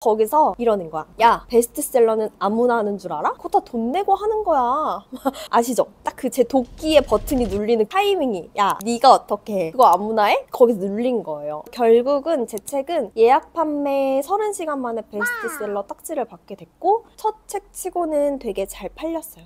거기서 이러는 거야. 야, 베스트셀러는 아무나 하는 줄 알아? 그거 다 돈 내고 하는 거야. 아시죠? 딱 그 제 도끼의 버튼이 눌리는 타이밍이, 야, 네가 어떻게 해? 그거 아무나 해? 거기서 눌린 거예요. 결국은 제 책은 예약 판매 30시간 만에 베스트셀러 딱지를 받게 됐고, 첫 책 치고는 되게 잘 팔렸어요.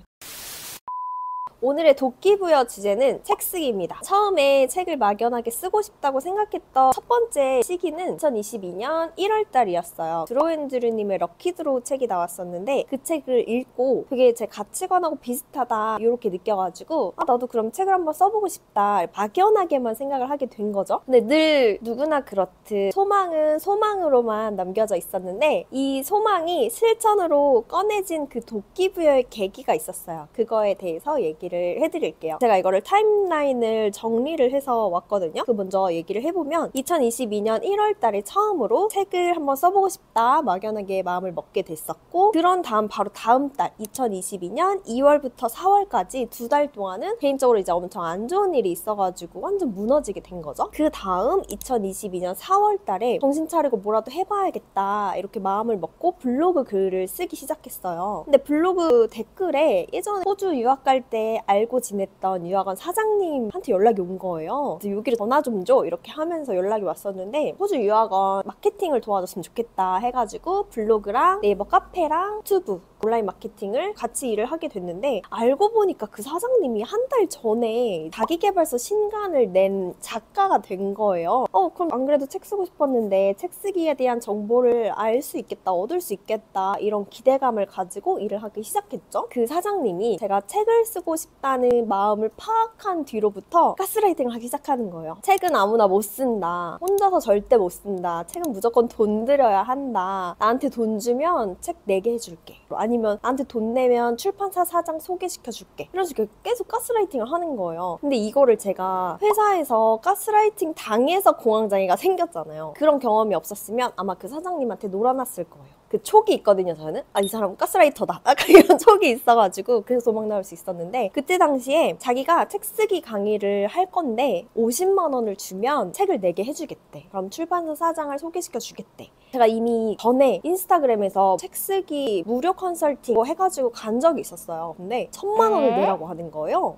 오늘의 도끼부여 주제는 책 쓰기입니다. 처음에 책을 막연하게 쓰고 싶다고 생각했던 첫 번째 시기는 2022년 1월달이었어요. 드로앤드루님의 럭키드로우 책이 나왔었는데 그 책을 읽고 되게 제 가치관하고 비슷하다 이렇게 느껴가지고 나도 그럼 책을 한번 써보고 싶다 막연하게만 생각을 하게 된 거죠. 근데 늘 누구나 그렇듯 소망은 소망으로만 남겨져 있었는데 이 소망이 실천으로 꺼내진 그 도끼부여의 계기가 있었어요. 그거에 대해서 얘기를 해드릴게요. 제가 이거를 타임라인을 정리를 해서 왔거든요. 그 먼저 얘기를 해보면 2022년 1월 달에 처음으로 책을 한번 써보고 싶다 막연하게 마음을 먹게 됐었고, 그런 다음 바로 다음 달 2022년 2월부터 4월까지 2달 동안은 개인적으로 이제 엄청 안 좋은 일이 있어가지고 완전 무너지게 된 거죠. 그 다음 2022년 4월 달에 정신 차리고 뭐라도 해봐야겠다 이렇게 마음을 먹고 블로그 글을 쓰기 시작했어요. 근데 블로그 댓글에 예전에 호주 유학 갈 때 알고 지냈던 유학원 사장님한테 연락이 온 거예요. 여기를 전화 좀 줘 이렇게 하면서 연락이 왔었는데 호주 유학원 마케팅을 도와줬으면 좋겠다 해가지고 블로그랑 네이버 카페랑 유튜브 온라인 마케팅을 같이 일을 하게 됐는데, 알고 보니까 그 사장님이 한 달 전에 자기계발서 신간을 낸 작가가 된 거예요. 그럼 안 그래도 책 쓰고 싶었는데 책 쓰기에 대한 정보를 알 수 있겠다, 얻을 수 있겠다 이런 기대감을 가지고 일을 하기 시작했죠. 그 사장님이 제가 책을 쓰고 싶다는 마음을 파악한 뒤로부터 가스라이팅을 하기 시작하는 거예요. 책은 아무나 못 쓴다, 혼자서 절대 못 쓴다, 책은 무조건 돈 들여야 한다, 나한테 돈 주면 책 내게 해줄게, 아니면 나한테 돈 내면 출판사 사장 소개시켜줄게, 이런 식으로 계속 가스라이팅을 하는 거예요. 근데 이거를 제가 회사에서 가스라이팅 당해서 공황장애가 생겼잖아요. 그런 경험이 없었으면 아마 그 사장님한테 놀아났을 거예요. 그 촉이 있거든요, 저는. 이 사람은 가스라이터다, 약간 이런 촉이 있어가지고 그래서 도망 나올 수 있었는데, 그때 당시에 자기가 책 쓰기 강의를 할 건데 50만 원을 주면 책을 내게 해주겠대. 그럼 출판사 사장을 소개시켜 주겠대. 제가 이미 전에 인스타그램에서 책 쓰기 무료 컨설팅 해가지고 간 적이 있었어요. 근데 1000만 원을 내라고 하는 거예요.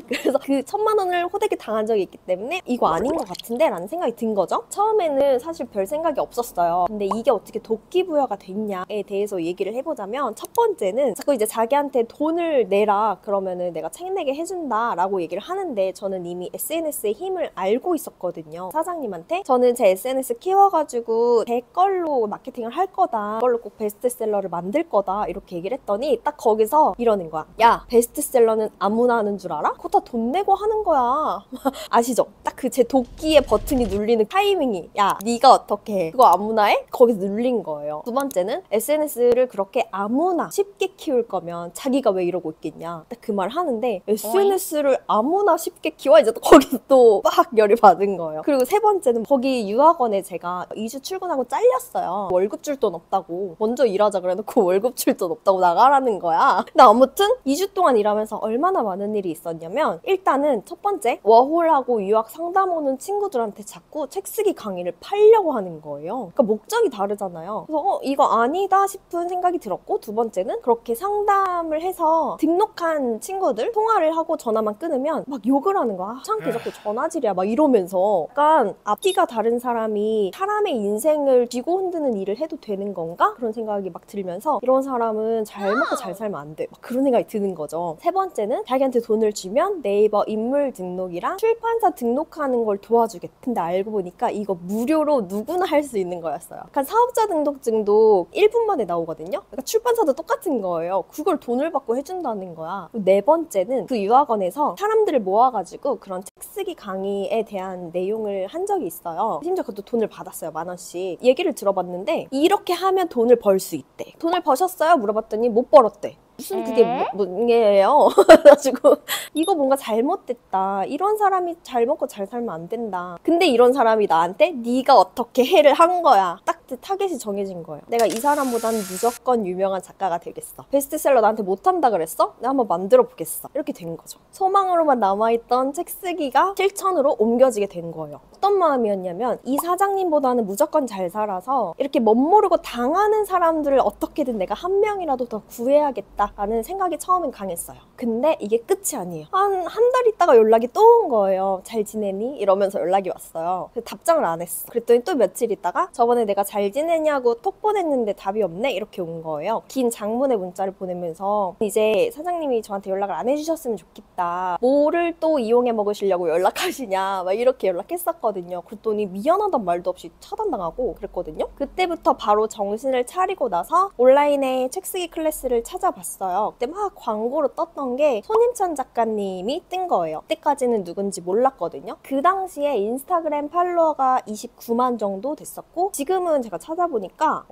그래서 그 1000만 원을 호되게 당한 적이 있기 때문에 이거 아닌 것 같은데 라는 생각이 든 거죠. 처음에는 사실 별 생각이 없었어요. 근데 이게 어떻게 도끼부여가 됐냐에 대해서 얘기를 해보자면, 첫 번째는 자꾸 이제 자기한테 돈을 내라 그러면은 내가 책 내게 해준다 라고 얘기를 하는데, 저는 이미 SNS의 힘을 알고 있었거든요. 사장님한테 저는 제 SNS 키워가지고 제 걸로 마케팅을 할 거다, 그걸로 꼭 베스트셀러를 만들 거다 이렇게 얘기를 했더니 딱 거기서 이러는 거야. 야, 베스트셀러는 아무나 하는 줄 알아? 그거 다 돈 내고 하는 거야. 아시죠? 딱 그 제 도끼의 버튼이 눌리는 타이밍이, 야, 네가 어떻게 해? 그거 아무나 해? 거기서 눌린 거예요. 두 번째는 SNS를 그렇게 아무나 쉽게 키울 거면 자기가 왜 이러고 있겠냐, 딱 그 말 하는데 SNS를 아무나 쉽게 키워? 이제 또 거기서 또 막 열이 받은 거예요. 그리고 세 번째는 거기 유학원에 제가 2주 출근하고 잘렸어요. 월급 줄 돈 없다고. 먼저 일하자 그래놓고 월급 줄 돈 없다고 나가라는 거야. 근데 아무튼 2주 동안 일하면서 얼마나 많은 일이 있었냐면, 일단은 첫 번째, 워홀하고 유학 상담 오는 친구들한테 자꾸 책 쓰기 강의를 팔려고 하는 거예요. 그러니까 목적이 다르잖아요. 그래서 이거 아니다 싶은 생각이 들었고, 두 번째는 그렇게 상담을 해서 등록한 친구들 통화를 하고 전화만 끊으면 막 욕을 하는 거야. 창피해, 자꾸 전화질이야 막 이러면서. 약간 앞뒤가 다른 사람이 사람의 인생을 쥐고 흔드는 일을 해도 되는 건가? 그런 생각이 막 들면서 이런 사람은 잘 먹고 잘 살면 안 돼, 막 그런 생각이 드는 거죠. 세 번째는 자기한테 돈을 주면 네이버 인물 등록이랑 출판사 등록하는 걸 도와주겠다. 근데 알고 보니까 이거 무료로 누구나 할 수 있는 거였어요. 약간 사업자 등록증도 1분 만에 나오거든요. 그러니까 출판사도 똑같은 거예요. 그걸 돈을 받고 해준다는 거야. 네 번째는 그 유학원에서 사람들을 모아가지고 그런 책 쓰기 강의에 대한 내용을 한 적이 있어요. 심지어 그것도 돈을 받았어요. 10,000원씩. 얘기를 들어봤는데 이렇게 하면 돈을 벌 수 있대. 돈을 버셨어요? 물어봤더니 못 벌었대. 무슨 그게 문제예요? 그래가지고 이거 뭔가 잘못됐다. 이런 사람이 잘 먹고 잘 살면 안 된다. 근데 이런 사람이 나한테 네가 어떻게 해를 한 거야. 딱 그 타겟이 정해진 거예요. 내가 이 사람보다는 무조건 유명한 작가가 되겠어. 베스트셀러 나한테 못한다 그랬어? 내가 한번 만들어 보겠어. 이렇게 된 거죠. 소망으로만 남아있던 책 쓰기가 실천으로 옮겨지게 된 거예요. 어떤 마음이었냐면 이 사장님보다는 무조건 잘 살아서 이렇게 멋모르고 당하는 사람들을 어떻게든 내가 한 명이라도 더 구해야겠다라는 생각이 처음엔 강했어요. 근데 이게 끝이 아니에요. 한 달 있다가 연락이 또 온 거예요. 잘 지내니? 이러면서 연락이 왔어요. 답장을 안 했어. 그랬더니 또 며칠 있다가 저번에 내가 잘 지내냐고 톡 보냈는데 답이 없네? 이렇게 온 거예요. 긴 장문의 문자를 보내면서 이제 사장님이 저한테 연락을 안 해주셨으면 좋겠다. 뭐를 또 이용해 먹으시려고 연락하시냐? 막 이렇게 연락했었거든요. 그랬더니 미안하단 말도 없이 차단당하고 그랬거든요. 그때부터 바로 정신을 차리고 나서 온라인에 책 쓰기 클래스를 찾아봤어요. 그때 막 광고로 떴던 게 손임천 작가님이 뜬 거예요. 그때까지는 누군지 몰랐거든요. 그 당시에 인스타그램 팔로워가 29만 정도 됐었고 지금은 제가 찾아보니까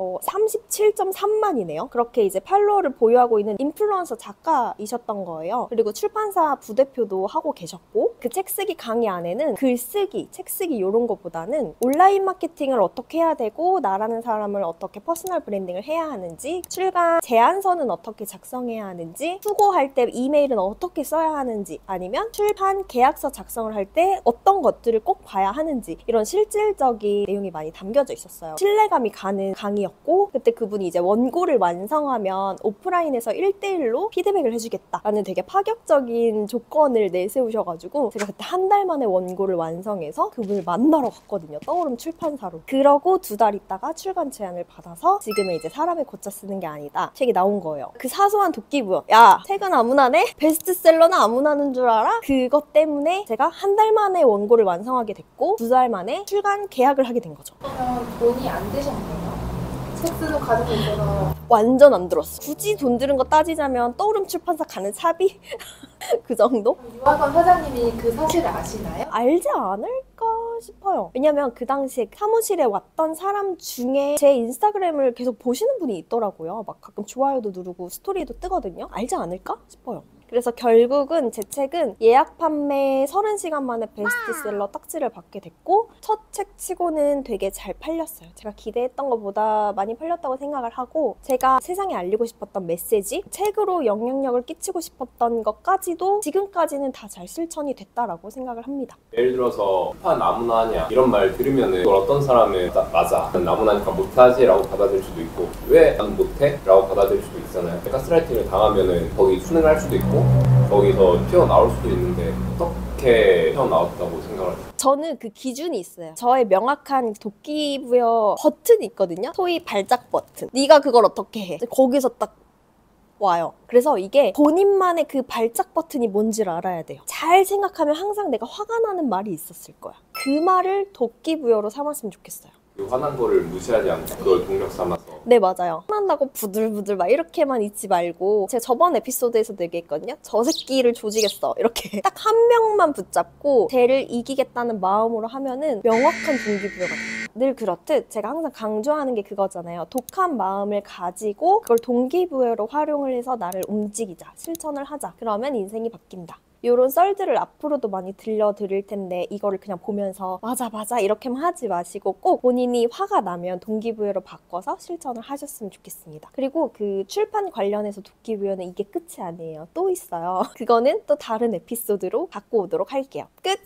37.3만이네요. 그렇게 이제 팔로워를 보유하고 있는 인플루언서 작가이셨던 거예요. 그리고 출판사 부대표도 하고 계셨고 그 책 쓰기 강의 안에는 글쓰기, 책 쓰기 이런 거보다는 온라인 마케팅을 어떻게 해야 되고 나라는 사람을 어떻게 퍼스널 브랜딩을 해야 하는지 출간 제안서는 어떻게 작성해야 하는지 수고할 때 이메일은 어떻게 써야 하는지 아니면 출판 계약서 작성을 할 때 어떤 것들을 꼭 봐야 하는지 이런 실질적인 내용이 많이 담겨져 있었어요. 신뢰감이 가는 강의였고 그때 그분이 이제 원고를 완성하면 오프라인에서 1대1로 피드백을 해주겠다라는 되게 파격적인 조건을 내세우셔가지고 제가 그때 한 달 만에 원고를 완성해서 그분을 만나러 갔거든요. 떠오름 출판사로. 그러고 2달 있다가 출간 제안을 받아서 지금은 이제 사람을 고쳐 쓰는 게 아니다 책이 나온 거예요. 그 사소한 도끼부여. 야, 책은 아무나 내? 베스트셀러는 아무나 하는 줄 알아? 그것 때문에 제가 한 달 만에 원고를 완성하게 됐고 2달 만에 출간 계약을 하게 된 거죠. 그러면 돈이 안 드셨나요? 책 쓰는 과정에 있어서 완전 안 들었어. 굳이 돈 들은 거 따지자면 떠오름 출판사 가는 차비? 그 정도? 유학원 사장님이 그 사실을 아시나요? 알지 않을까 싶어요. 왜냐면 그 당시에 사무실에 왔던 사람 중에 제 인스타그램을 계속 보시는 분이 있더라고요. 막 가끔 좋아요도 누르고 스토리도 뜨거든요. 알지 않을까 싶어요. 그래서 결국은 제 책은 예약 판매 30시간 만에 베스트셀러 딱지를 받게 됐고 첫 책 치고는 되게 잘 팔렸어요. 제가 기대했던 것보다 많이 팔렸다고 생각을 하고 제가 세상에 알리고 싶었던 메시지, 책으로 영향력을 끼치고 싶었던 것까지도 지금까지는 다 잘 실천이 됐다라고 생각을 합니다. 예를 들어서 출판 아무나 하냐 이런 말 들으면은 그걸 어떤 사람은 맞아 난 아무나 하니까 못하지 라고 받아들일 수도 있고 왜 난 못해? 라고 받아들일 수도 있잖아요. 가스라이팅을 당하면은 거기 수능을 할 수도 있고 거기서 튀어나올 수도 있는데 어떻게 튀어나왔다고 생각을 하세요? 저는 그 기준이 있어요. 저의 명확한 도끼부여 버튼이 있거든요. 소위 발작 버튼. 네가 그걸 어떻게 해? 거기서 딱 와요. 그래서 이게 본인만의 그 발작 버튼이 뭔지를 알아야 돼요. 잘 생각하면 항상 내가 화가 나는 말이 있었을 거야. 그 말을 도끼부여로 삼았으면 좋겠어요. 그 화난 거를 무시하지 않고 그걸 동력 삼아서 네, 맞아요. 화난다고 부들부들 막 이렇게만 있지 말고 제가 저번 에피소드에서도 얘기했거든요. 저 새끼를 조지겠어. 이렇게 딱 한 명만 붙잡고 쟤를 이기겠다는 마음으로 하면은 명확한 동기부여가 돼요. 늘 그렇듯 제가 항상 강조하는 게 그거잖아요. 독한 마음을 가지고 그걸 동기부여로 활용을 해서 나를 움직이자, 실천을 하자. 그러면 인생이 바뀐다. 이런 썰들을 앞으로도 많이 들려드릴 텐데 이거를 그냥 보면서 맞아 이렇게만 하지 마시고 꼭 본인이 화가 나면 동기부여로 바꿔서 실천을 하셨으면 좋겠습니다. 그리고 그 출판 관련해서 동기부여는 이게 끝이 아니에요. 또 있어요. 그거는 또 다른 에피소드로 갖고 오도록 할게요. 끝!